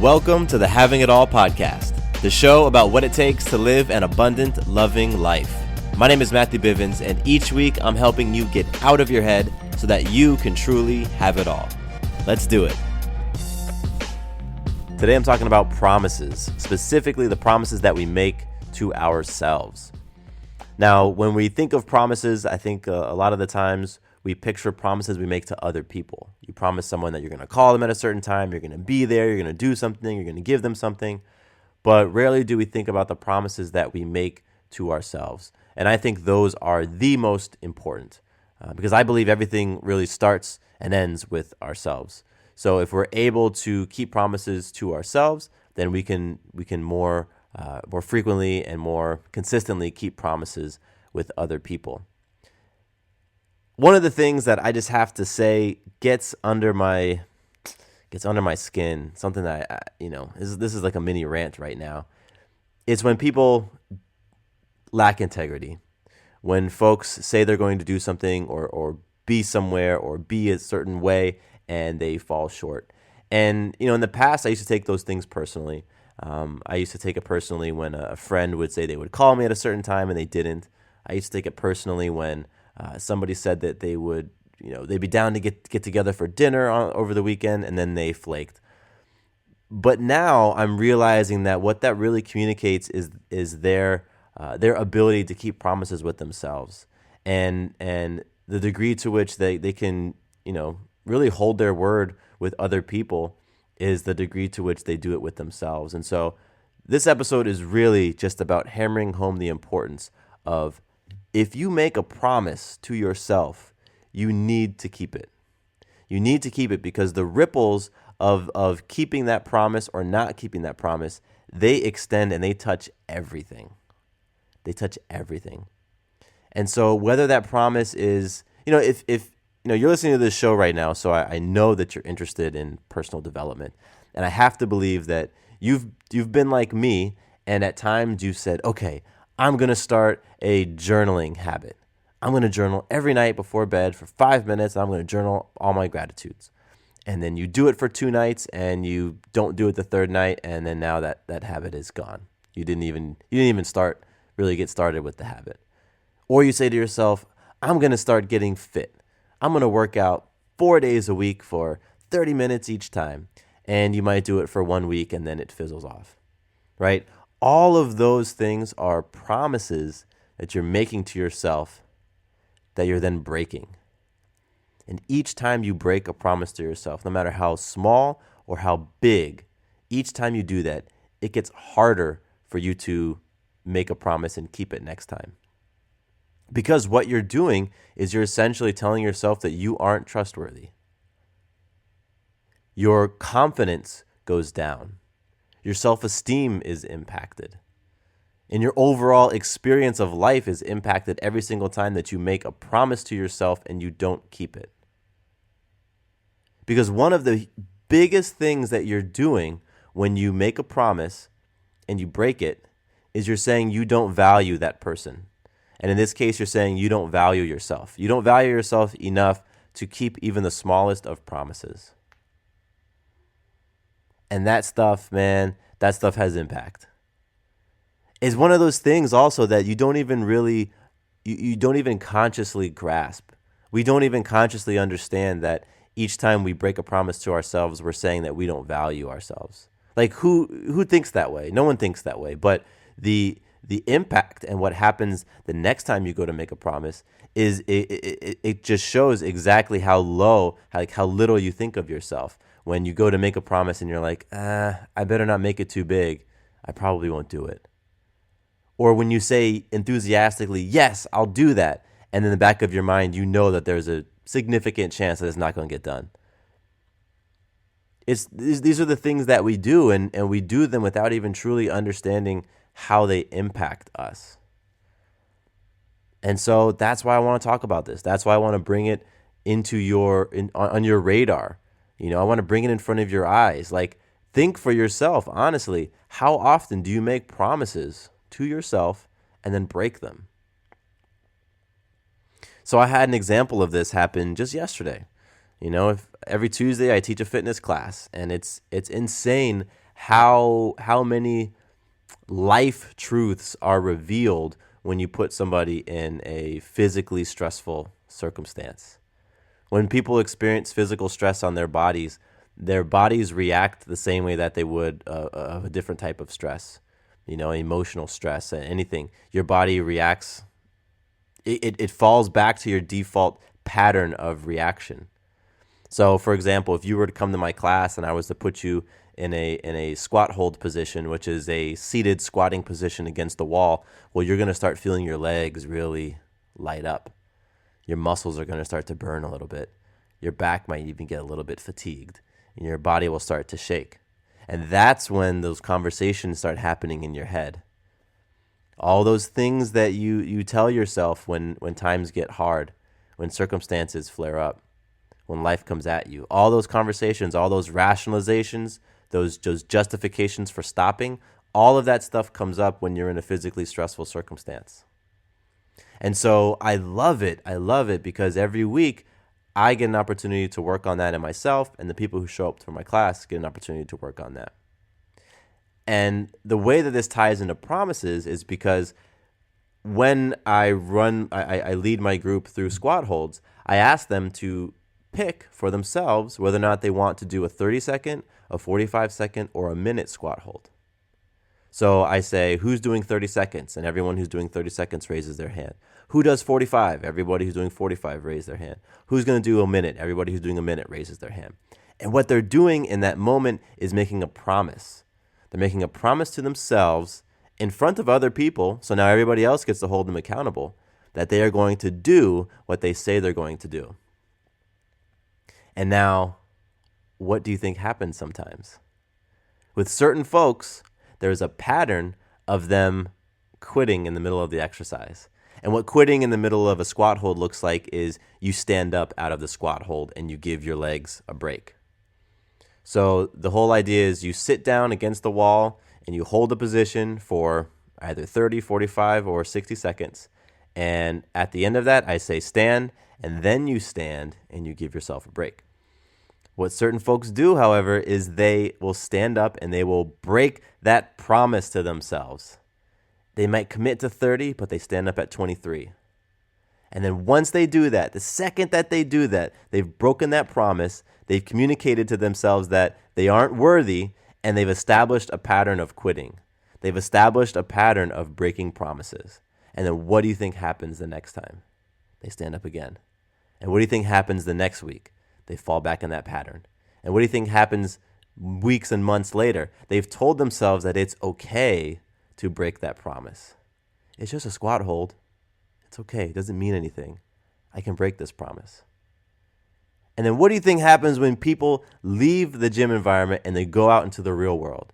Welcome to the Having It All podcast, the show about what it takes to live an abundant, loving life. My name is Matthew Bivens, and each week I'm helping you get out of your head so that you can truly have it all. Let's do it. Today I'm talking about promises, specifically the promises that we make to ourselves. Now, when we think of promises, I think a lot of the times we picture promises we make to other people. You promise someone that you're going to call them at a certain time, you're going to be there, you're going to do something, you're going to give them something. But rarely do we think about the promises that we make to ourselves. And I think those are the most important because I believe everything really starts and ends with ourselves. So if we're able to keep promises to ourselves, then we can more frequently and more consistently keep promises with other people. One of the things that I just have to say gets under my skin, something that this is like a mini rant right now. It's when people lack integrity, when folks say they're going to do something or be somewhere or be a certain way and they fall short. And in the past, I used to take those things personally. I used to take it personally when a friend would say they would call me at a certain time and they didn't. I used to take it personally when somebody said that they would, they'd be down to get together for dinner over the weekend, and then they flaked. But now I'm realizing that what that really communicates is their ability to keep promises with themselves, and the degree to which they can, really hold their word with other people is the degree to which they do it with themselves. And so this episode is really just about hammering home the importance of, if you make a promise to yourself, you need to keep it. You need to keep it because the ripples of keeping that promise or not keeping that promise, they extend and they touch everything. They touch everything. And so whether that promise is, if you're listening to this show right now, so I know that you're interested in personal development. And I have to believe that you've been like me, and at times you've said, okay, I'm going to start a journaling habit. I'm going to journal every night before bed for 5 minutes. And I'm going to journal all my gratitudes. And then you do it for 2 nights and you don't do it the third night. And then now that habit is gone. You didn't even really get started with the habit. Or you say to yourself, I'm going to start getting fit. I'm going to work out 4 days a week for 30 minutes each time. And you might do it for 1 week and then it fizzles off, right? All of those things are promises that you're making to yourself that you're then breaking. And each time you break a promise to yourself, no matter how small or how big, each time you do that, it gets harder for you to make a promise and keep it next time. Because what you're doing is you're essentially telling yourself that you aren't trustworthy. Your confidence goes down. Your self-esteem is impacted. And your overall experience of life is impacted every single time that you make a promise to yourself and you don't keep it. Because one of the biggest things that you're doing when you make a promise and you break it is you're saying you don't value that person. And in this case, you're saying you don't value yourself. You don't value yourself enough to keep even the smallest of promises. And that stuff has impact. It's one of those things also that you don't even consciously grasp. We don't even consciously understand that each time we break a promise to ourselves, we're saying that we don't value ourselves. Like who thinks that way? No one thinks that way. But the impact and what happens the next time you go to make a promise is it just shows exactly how little you think of yourself. When you go to make a promise and you're like, I better not make it too big. I probably won't do it. Or when you say enthusiastically, yes, I'll do that. And in the back of your mind, you know that there's a significant chance that it's not going to get done. These are the things that we do, and we do them without even truly understanding how they impact us. And so that's why I want to talk about this. That's why I want to bring it on your radar. I want to bring it in front of your eyes. Like, think for yourself, honestly, how often do you make promises to yourself and then break them? So I had an example of this happen just yesterday. If every Tuesday I teach a fitness class, and it's insane how many life truths are revealed when you put somebody in a physically stressful circumstance. When people experience physical stress on their bodies react the same way that they would of a different type of stress, emotional stress, anything. Your body reacts, it falls back to your default pattern of reaction. So, for example, if you were to come to my class and I was to put you in a squat hold position, which is a seated squatting position against the wall, well, you're going to start feeling your legs really light up. Your muscles are going to start to burn a little bit. Your back might even get a little bit fatigued, and your body will start to shake. And that's when those conversations start happening in your head. All those things that you tell yourself when times get hard, when circumstances flare up, when life comes at you. All those conversations, all those rationalizations, those justifications for stopping, all of that stuff comes up when you're in a physically stressful circumstance. And so I love it. I love it because every week I get an opportunity to work on that in myself, and the people who show up for my class get an opportunity to work on that. And the way that this ties into promises is because when I lead my group through squat holds, I ask them to pick for themselves whether or not they want to do a 30-second, a 45-second, or a minute squat hold. So I say, who's doing 30 seconds? And everyone who's doing 30 seconds raises their hand. Who does 45? Everybody who's doing 45 raises their hand. Who's going to do a minute? Everybody who's doing a minute raises their hand. And what they're doing in that moment is making a promise. They're making a promise to themselves in front of other people, so now everybody else gets to hold them accountable, that they are going to do what they say they're going to do. And now, what do you think happens sometimes? With certain folks, there's a pattern of them quitting in the middle of the exercise. And what quitting in the middle of a squat hold looks like is you stand up out of the squat hold and you give your legs a break. So the whole idea is you sit down against the wall and you hold a position for either 30, 45, or 60 seconds. And at the end of that, I say stand, and then you stand and you give yourself a break. What certain folks do, however, is they will stand up and they will break that promise to themselves. They might commit to 30, but they stand up at 23. And then once they do that, the second that they do that, they've broken that promise, they've communicated to themselves that they aren't worthy, and they've established a pattern of quitting. They've established a pattern of breaking promises. And then what do you think happens the next time? They stand up again. And what do you think happens the next week? They fall back in that pattern. And what do you think happens weeks and months later? They've told themselves that it's okay to break that promise. It's just a squat hold. It's okay. It doesn't mean anything. I can break this promise. And then what do you think happens when people leave the gym environment and they go out into the real world?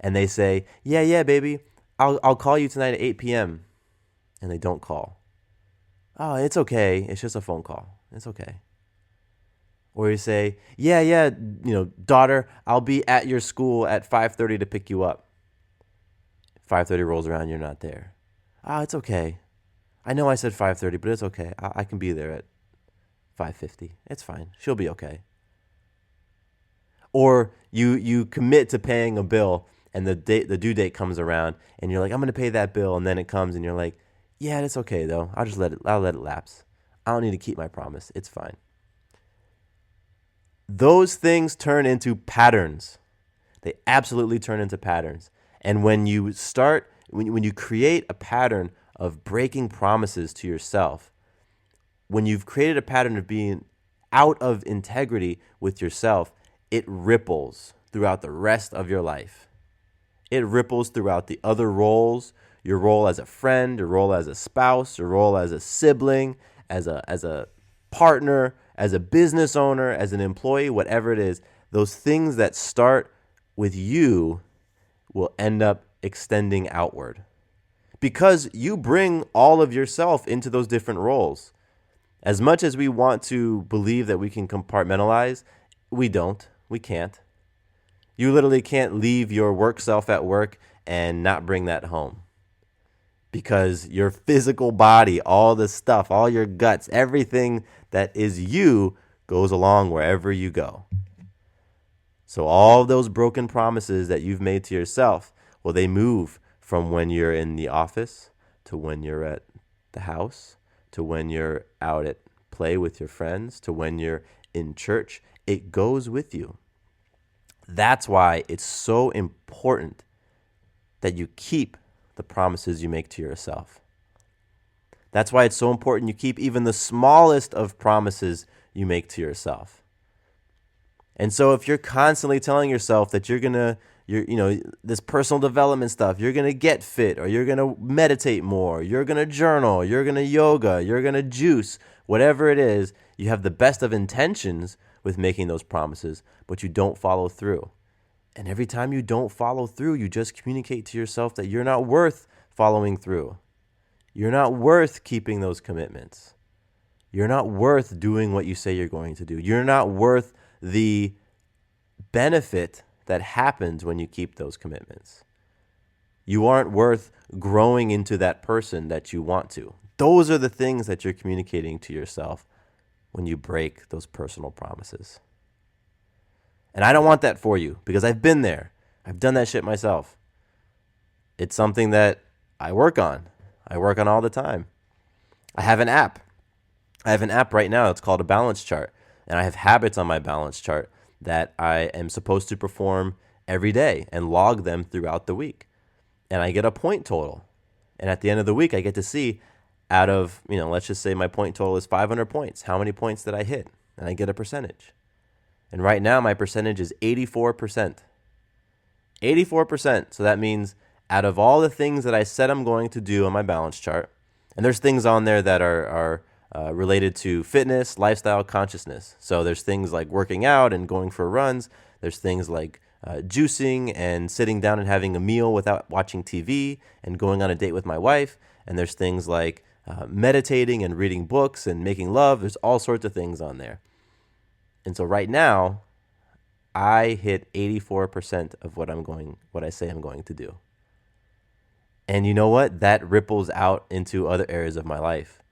And they say, yeah, baby, I'll call you tonight at 8 p.m. And they don't call. Oh, it's okay. It's just a phone call. It's okay. Or you say, yeah, daughter, I'll be at your school at 5:30 to pick you up. 5:30 rolls around, you're not there. Oh, it's okay. I know I said 5:30, but it's okay. I can be there at 5:50. It's fine. She'll be okay. Or you commit to paying a bill and the due date comes around and you're like, I'm going to pay that bill, and then it comes and you're like, yeah, it's okay though. I'll let it lapse. I don't need to keep my promise. It's fine. Those things turn into patterns. They absolutely turn into patterns. And when you create a pattern of breaking promises to yourself, when you've created a pattern of being out of integrity with yourself, it ripples throughout the rest of your life. It ripples throughout the other roles, your role as a friend, your role as a spouse, your role as a sibling, as a partner, as a business owner, as an employee, whatever it is. Those things that start with you will end up extending outward because you bring all of yourself into those different roles. As much as we want to believe that we can compartmentalize, we don't. We can't. You literally can't leave your work self at work and not bring that home, because your physical body, all the stuff, all your guts, everything that is you goes along wherever you go. So all those broken promises that you've made to yourself, well, they move from when you're in the office to when you're at the house to when you're out at play with your friends to when you're in church. It goes with you. That's why it's so important that you keep the promises you make to yourself. That's why it's so important you keep even the smallest of promises you make to yourself. And so if you're constantly telling yourself that this personal development stuff, you're going to get fit, or you're going to meditate more, you're going to journal, you're going to yoga, you're going to juice, whatever it is, you have the best of intentions with making those promises, but you don't follow through. And every time you don't follow through, you just communicate to yourself that you're not worth following through. You're not worth keeping those commitments. You're not worth doing what you say you're going to do. You're not worth the benefit that happens when you keep those commitments. You aren't worth growing into that person that you want to. Those are the things that you're communicating to yourself when you break those personal promises. And I don't want that for you, because I've been there. I've done that shit myself. It's something that I work on. I work on all the time. I have an app. Right now. It's called a balance chart. And I have habits on my balance chart that I am supposed to perform every day and log them throughout the week. And I get a point total. And at the end of the week, I get to see out of, let's just say my point total is 500 points. How many points did I hit? And I get a percentage. And right now, my percentage is 84%. 84%. So that means out of all the things that I said I'm going to do on my balance chart, and there's things on there that are related to fitness, lifestyle, consciousness. So there's things like working out and going for runs. There's things like juicing and sitting down and having a meal without watching TV and going on a date with my wife. And there's things like meditating and reading books and making love. There's all sorts of things on there. And so right now, I hit 84% of what I say I'm going to do. And you know what? That ripples out into other areas of my life.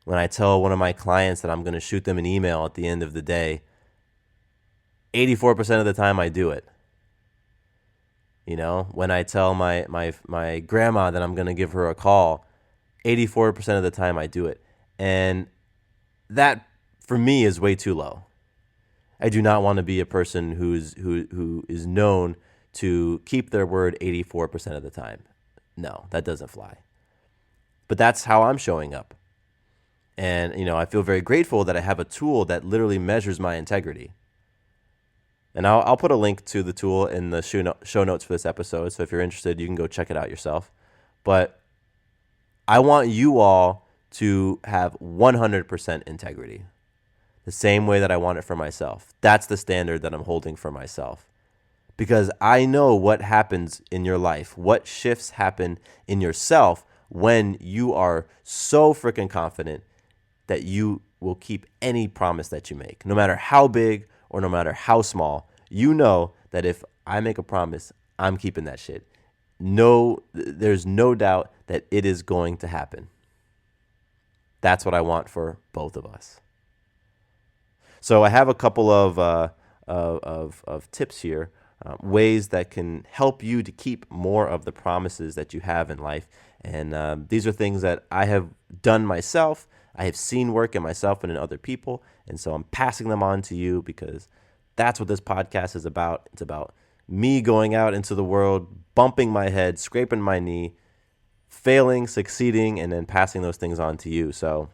When I tell one of my clients that I'm going to shoot them an email at the end of the day, 84% of the time I do it. When I tell my grandma that I'm going to give her a call, 84% of the time I do it. And that, for me, is way too low. I do not want to be a person who is known to keep their word 84% of the time. No, that doesn't fly. But that's how I'm showing up. And, I feel very grateful that I have a tool that literally measures my integrity. And I'll put a link to the tool in the show notes for this episode. So if you're interested, you can go check it out yourself. But I want you all to have 100% integrity. The same way that I want it for myself. That's the standard that I'm holding for myself. Because I know what happens in your life, what shifts happen in yourself when you are so freaking confident that you will keep any promise that you make. No matter how big or no matter how small, you know that if I make a promise, I'm keeping that shit. There's no doubt that it is going to happen. That's what I want for both of us. So I have a couple of tips here, ways that can help you to keep more of the promises that you have in life. And these are things that I have done myself. I have seen work in myself and in other people. And so I'm passing them on to you because that's what this podcast is about. It's about me going out into the world, bumping my head, scraping my knee, failing, succeeding, and then passing those things on to you. So,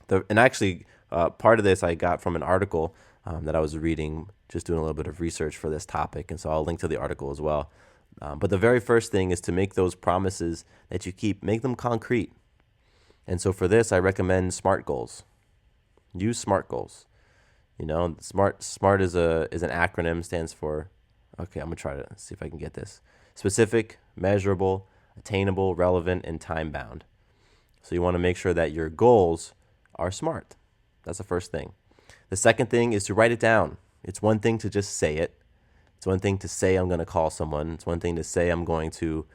part of this I got from an article that I was reading, just doing a little bit of research for this topic. And so I'll link to the article as well. But the very first thing is to make those promises that you keep, make them concrete. And so for this, I recommend SMART goals. Use SMART goals. SMART is an acronym, stands for, okay, I'm going to try to see if I can get this. Specific, measurable, attainable, relevant, and time-bound. So you want to make sure that your goals are SMART. That's the first thing. The second thing is to write it down. It's one thing to just say it. It's one thing to say I'm going to call someone. It's one thing to say I'm going to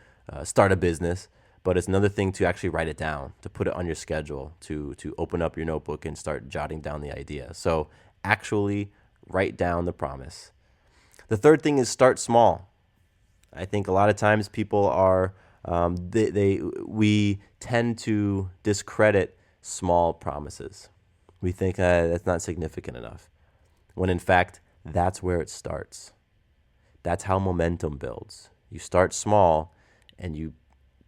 start a business. But it's another thing to actually write it down, to put it on your schedule, to open up your notebook and start jotting down the idea. So actually write down the promise. The third thing is start small. I think a lot of times people are, we tend to discredit small promises. We think that's not significant enough, when in fact, that's where it starts. That's how momentum builds. You start small and you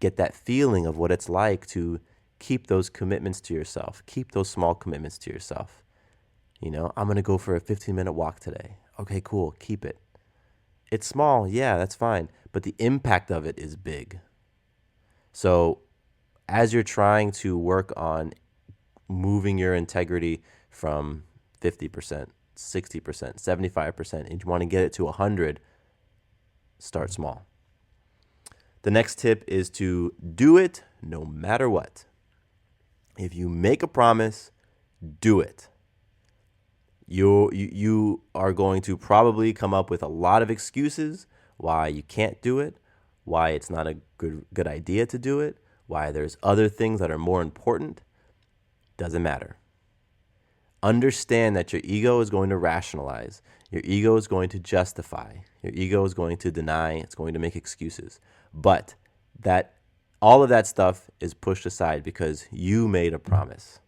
get that feeling of what it's like to keep those commitments to yourself, keep those small commitments to yourself. You know, I'm going to go for a 15-minute walk today. Okay, cool. Keep it. It's small. Yeah, that's fine. But the impact of it is big. So as you're trying to work on moving your integrity from 50%, 60%, 75%, and you want to get it to 100, start small. The next tip is to do it no matter what. If you make a promise, do it. You are going to probably come up with a lot of excuses why you can't do it, why it's not a good idea to do it, why there's other things that are more important. Doesn't matter. Understand that your ego is going to rationalize. Your ego is going to justify. Your ego is going to deny. It's going to make excuses. But that all of that stuff is pushed aside because you made a promise.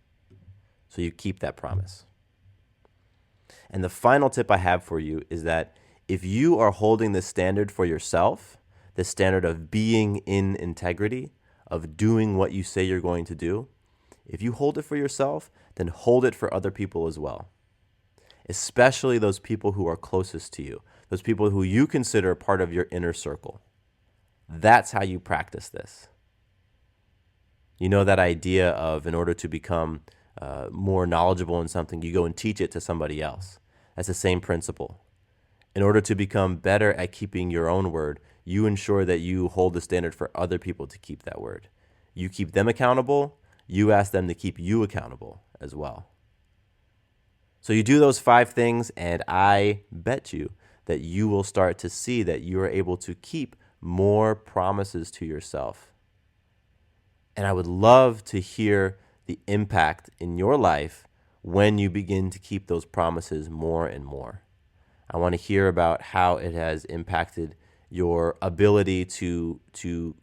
So you keep that promise. And the final tip I have for you is that if you are holding the standard for yourself, the standard of being in integrity, of doing what you say you're going to do, if you hold it for yourself, then hold it for other people as well. Especially those people who are closest to you, those people who you consider part of your inner circle. That's how you practice this. You know that idea of, in order to become more knowledgeable in something, you go and teach it to somebody else. That's the same principle. In order to become better at keeping your own word, you ensure that you hold the standard for other people to keep that word. You keep them accountable. You ask them to keep you accountable as well. So you do those 5 things, and I bet you that you will start to see that you are able to keep more promises to yourself. And I would love to hear the impact in your life when you begin to keep those promises more and more. I want to hear about how it has impacted your ability to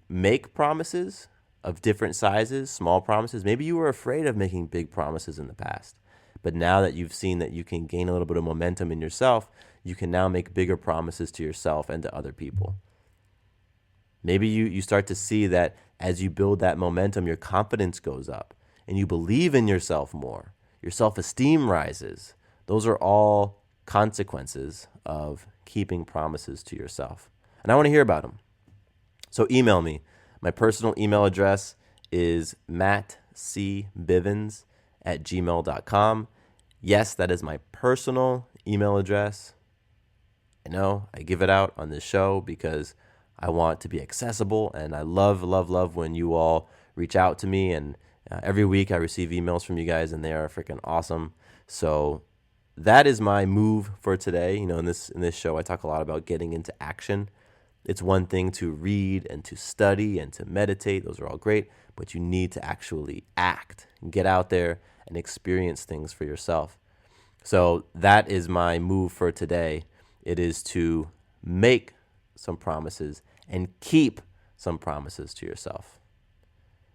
make promises of different sizes, small promises. Maybe you were afraid of making big promises in the past, but now that you've seen that you can gain a little bit of momentum in yourself, you can now make bigger promises to yourself and to other people. Maybe you start to see that as you build that momentum, your confidence goes up and you believe in yourself more. Your self-esteem rises. Those are all consequences of keeping promises to yourself. And I want to hear about them. So email me. My personal email address is mattcbivens@gmail.com. Yes, that is my personal email address. I know I give it out on this show because I want to be accessible, and I love when you all reach out to me. And every week I receive emails from you guys, and they are freaking awesome. So that is my move for today. You know, in this show, I talk a lot about getting into action. It's one thing to read and to study and to meditate. Those are all great, but you need to actually act and get out there and experience things for yourself. So that is my move for today. It is to make some promises and keep some promises to yourself.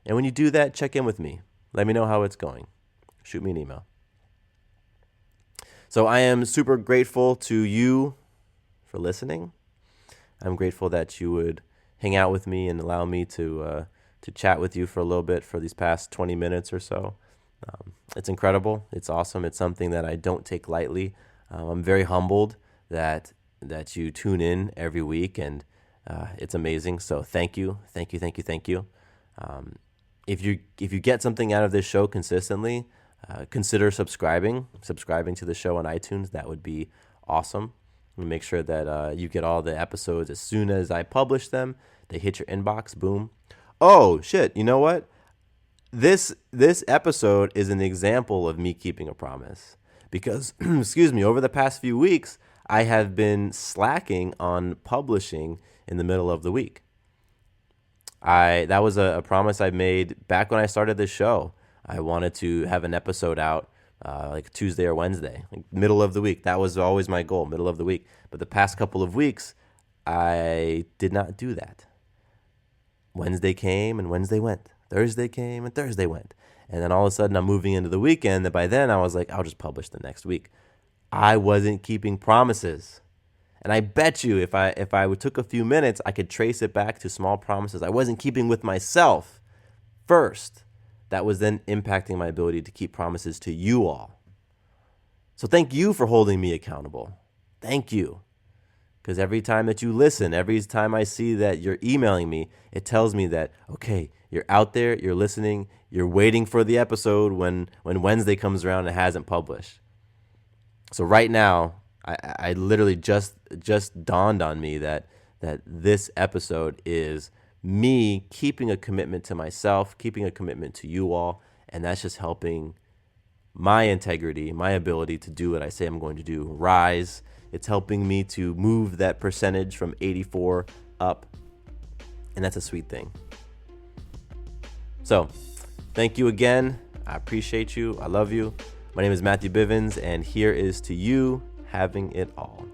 And when you do that, check in with me. Let me know how it's going. Shoot me an email. So I am super grateful to you for listening. I'm grateful that you would hang out with me and allow me to chat with you for a little bit for these past 20 minutes or so. It's incredible. It's awesome. It's something that I don't take lightly. I'm very humbled that you tune in every week, and it's amazing. So thank you. If you get something out of this show consistently, consider subscribing to the show on iTunes. That would be awesome. Make sure that you get all the episodes as soon as I publish them. They hit your inbox. Boom. Oh, shit. You know what? This episode is an example of me keeping a promise because, excuse me, over the past few weeks, I have been slacking on publishing in the middle of the week. That was a promise I made back when I started this show. I wanted to have an episode out like Tuesday or Wednesday, like middle of the week. That was always my goal, middle of the week. But the past couple of weeks, I did not do that. Wednesday came and Wednesday went. Thursday came and Thursday went. And then all of a sudden I'm moving into the weekend. And by then I was like, I'll just publish the next week. I wasn't keeping promises. And I bet you if I took a few minutes, I could trace it back to small promises I wasn't keeping with myself first. That was then impacting my ability to keep promises to you all. So thank you for holding me accountable. Thank you. Because every time that you listen, every time I see that you're emailing me, it tells me that, okay, you're out there, you're listening, you're waiting for the episode when Wednesday comes around and it hasn't published. So right now, I literally just dawned on me that this episode is me keeping a commitment to myself, keeping a commitment to you all, and that's just helping my integrity, my ability to do what I say I'm going to do rise. It's helping me to move that percentage from 84 up, and that's a sweet thing. So, thank you again. I appreciate you. I love you. My name is Matthew Bivens, and here is to you having it all.